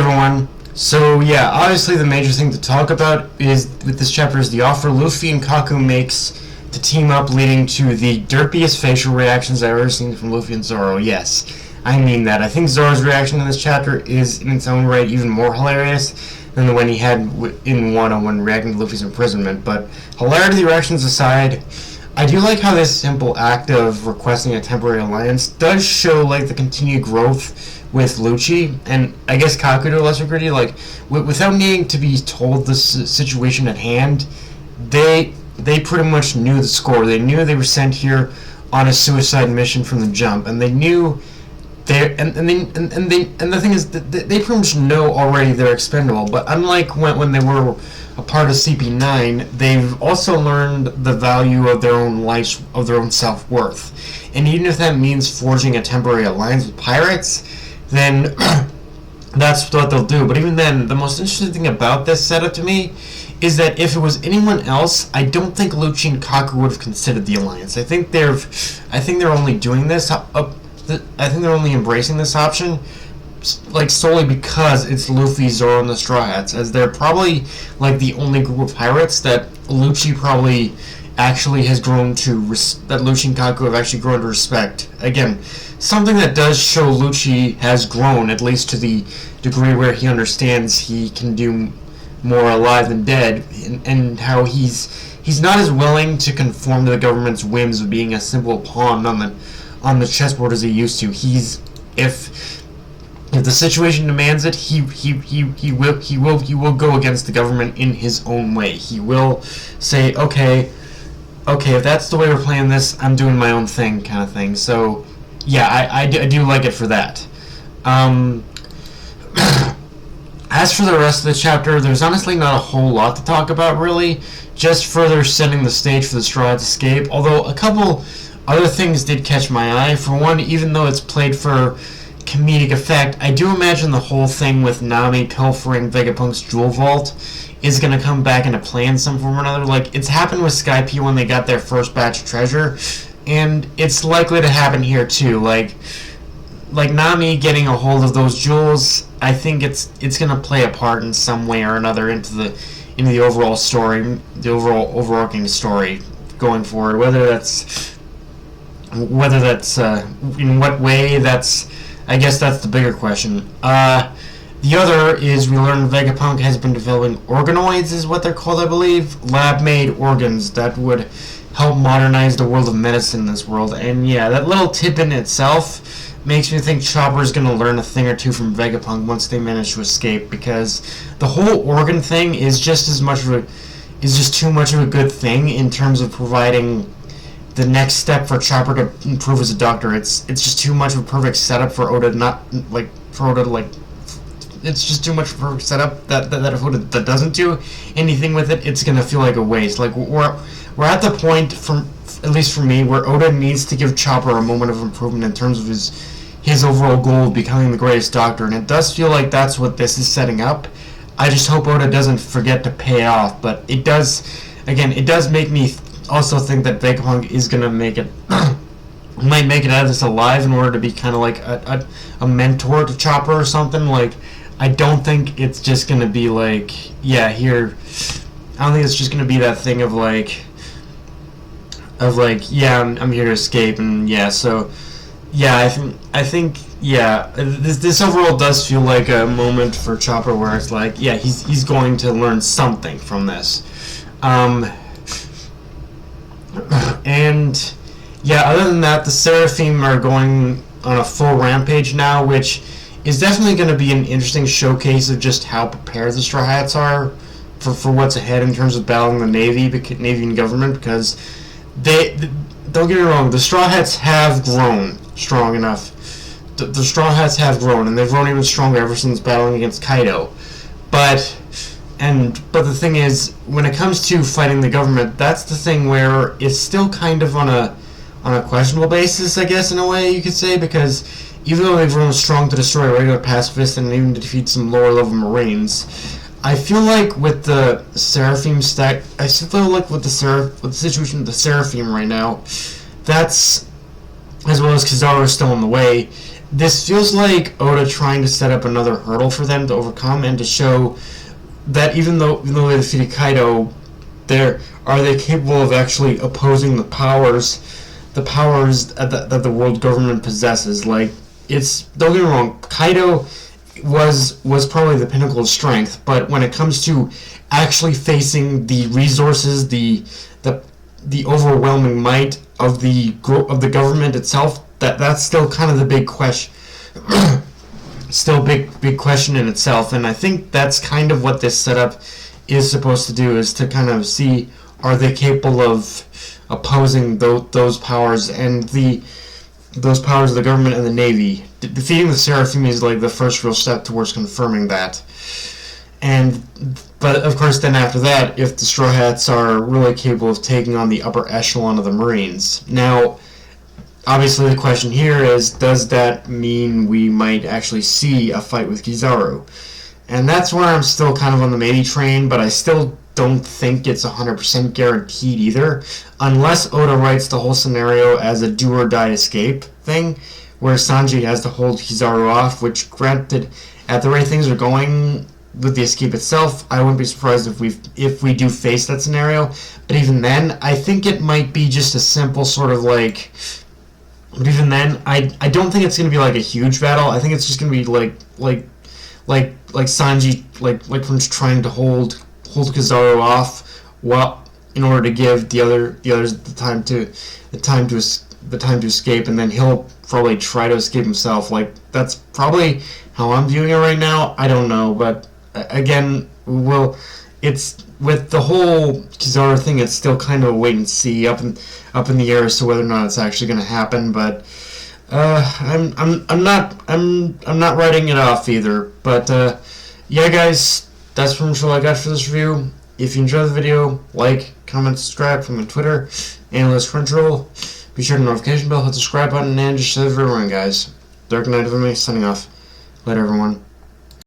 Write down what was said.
everyone. So yeah, obviously the major thing to talk about is with this chapter is the offer Luffy and Kaku makes to team up, leading to the derpiest facial reactions I've ever seen from Luffy and Zoro. Yes, I mean that. I think Zoro's reaction in this chapter is in its own right even more hilarious than the one he had in Wano when reacting to Luffy's imprisonment. But hilarity reactions aside, I do like how this simple act of requesting a temporary alliance does show like the continued growth with Lucci, and I guess Kaku to a lesser degree, like without needing to be told the situation at hand, they pretty much knew the score. They knew they were sent here on a suicide mission from the jump, and they knew and the thing is that they pretty much know already they're expendable. But unlike when they were a part of CP9, they've also learned the value of their own life, of their own self-worth. And even if that means forging a temporary alliance with pirates, then that's what they'll do. But even then, the most interesting thing about this setup to me is that if it was anyone else, I don't think Lucci and Kaku would have considered the alliance. I think they're only doing this. I think they're only embracing this option, like solely because it's Luffy, Zoro, and the Straw Hats, as they're probably like the only group of pirates that Lucci probably actually has grown to that Lucci and Kaku have actually grown to respect. Again, something that does show Lucci has grown, at least to the degree where he understands he can do more alive than dead, and how he's not as willing to conform to the government's whims of being a simple pawn on the chessboard as he used to. If the situation demands it, he will go against the government in his own way. He will say, okay, if that's the way we're playing this, I'm doing my own thing, kind of thing. So yeah, I do like it for that. As for the rest of the chapter, there's honestly not a whole lot to talk about, really. Just further setting the stage for the Straw Hats' escape, although a couple other things did catch my eye. For one, even though it's played for comedic effect, I do imagine the whole thing with Nami pilfering Vegapunk's jewel vault is going to come back into play in some form or another. Like, it's happened with Skype when they got their first batch of treasure, and it's likely to happen here too. Like Nami getting a hold of those jewels, I think it's going to play a part in some way or another into the overall story, the overall overarching story going forward. Whether that's in what way, I guess that's the bigger question. The other is we learned Vegapunk has been developing organoids, is what they're called, I believe, lab-made organs that would help modernize the world of medicine in this world. And yeah, that little tip in itself makes me think Chopper's going to learn a thing or two from Vegapunk once they manage to escape, because the whole organ thing is just too much of a good thing in terms of providing the next step for Chopper to improve as a doctor. It's just too much of a perfect setup for Oda it's just too much of a perfect setup that if Oda that doesn't do anything with it, it's gonna feel like a waste. Like we're at the point, at least for me, where Oda needs to give Chopper a moment of improvement in terms of his overall goal of becoming the greatest doctor, and it does feel like that's what this is setting up. I just hope Oda doesn't forget to pay off, but it does make me also think that Vegapunk is gonna make it might make it out of this alive in order to be kind of like a mentor to Chopper or something. Like, I don't think it's just gonna be like, yeah, here. I don't think it's just gonna be that thing of like, yeah, I'm here to escape, and yeah, so yeah, I think yeah, this overall does feel like a moment for Chopper where it's like, yeah, he's going to learn something from this. And yeah, other than that, the Seraphim are going on a full rampage now, which is definitely going to be an interesting showcase of just how prepared the Straw Hats are for what's ahead in terms of battling the Navy and government, because don't get me wrong, the Straw Hats have grown strong enough. The Straw Hats have grown, and they've grown even stronger ever since battling against Kaido. But the thing is, when it comes to fighting the government, that's the thing where it's still kind of on a questionable basis, I guess, in a way you could say, because even though they've grown strong to destroy regular pacifists and even to defeat some lower level Marines, I feel like with the Seraphim stack, I still feel like with the situation with the Seraphim right now, that's, as well as Kizaru is still in the way, this feels like Oda trying to set up another hurdle for them to overcome and to show that even though they defeated Kaido, are they capable of actually opposing the powers that the world government possesses? Like, don't get me wrong, Kaido was probably the pinnacle of strength, but when it comes to actually facing the resources, the overwhelming might of the government itself, that's still kind of the big question. Still big question in itself, and I think that's kind of what this setup is supposed to do, is to kind of see, are they capable of opposing those powers and those powers of the government and the Navy. Defeating the Seraphim is like the first real step towards confirming that. But of course, then after that, if the Straw Hats are really capable of taking on the upper echelon of the Marines. Now, obviously the question here is, does that mean we might actually see a fight with Kizaru? And that's where I'm still kind of on the maybe train, but I still don't think it's 100% guaranteed either, unless Oda writes the whole scenario as a do-or-die escape thing, where Sanji has to hold Kizaru off, which, granted, at the rate things are going with the escape itself, I wouldn't be surprised if we do face that scenario. But even then, I think it might be just a simple sort of like... But even then, I don't think it's going to be like a huge battle. I think it's just going to be like Sanji, like from trying to hold Kizaru off, in order to give the others the time to escape, and then he'll probably try to escape himself. Like, that's probably how I'm viewing it right now. I don't know, but again, it's with the whole Kizaru thing, it's still kind of a wait and see, up in the air as to whether or not it's actually going to happen. But I'm not writing it off either. But yeah, guys, that's pretty much all I got for this review. If you enjoyed the video, like, comment, subscribe from my Twitter, Analyst Crunchyroll. Be sure to notification bell, hit the subscribe button, and just share the video around, guys. Dark Knight of Me, signing off. Later, everyone.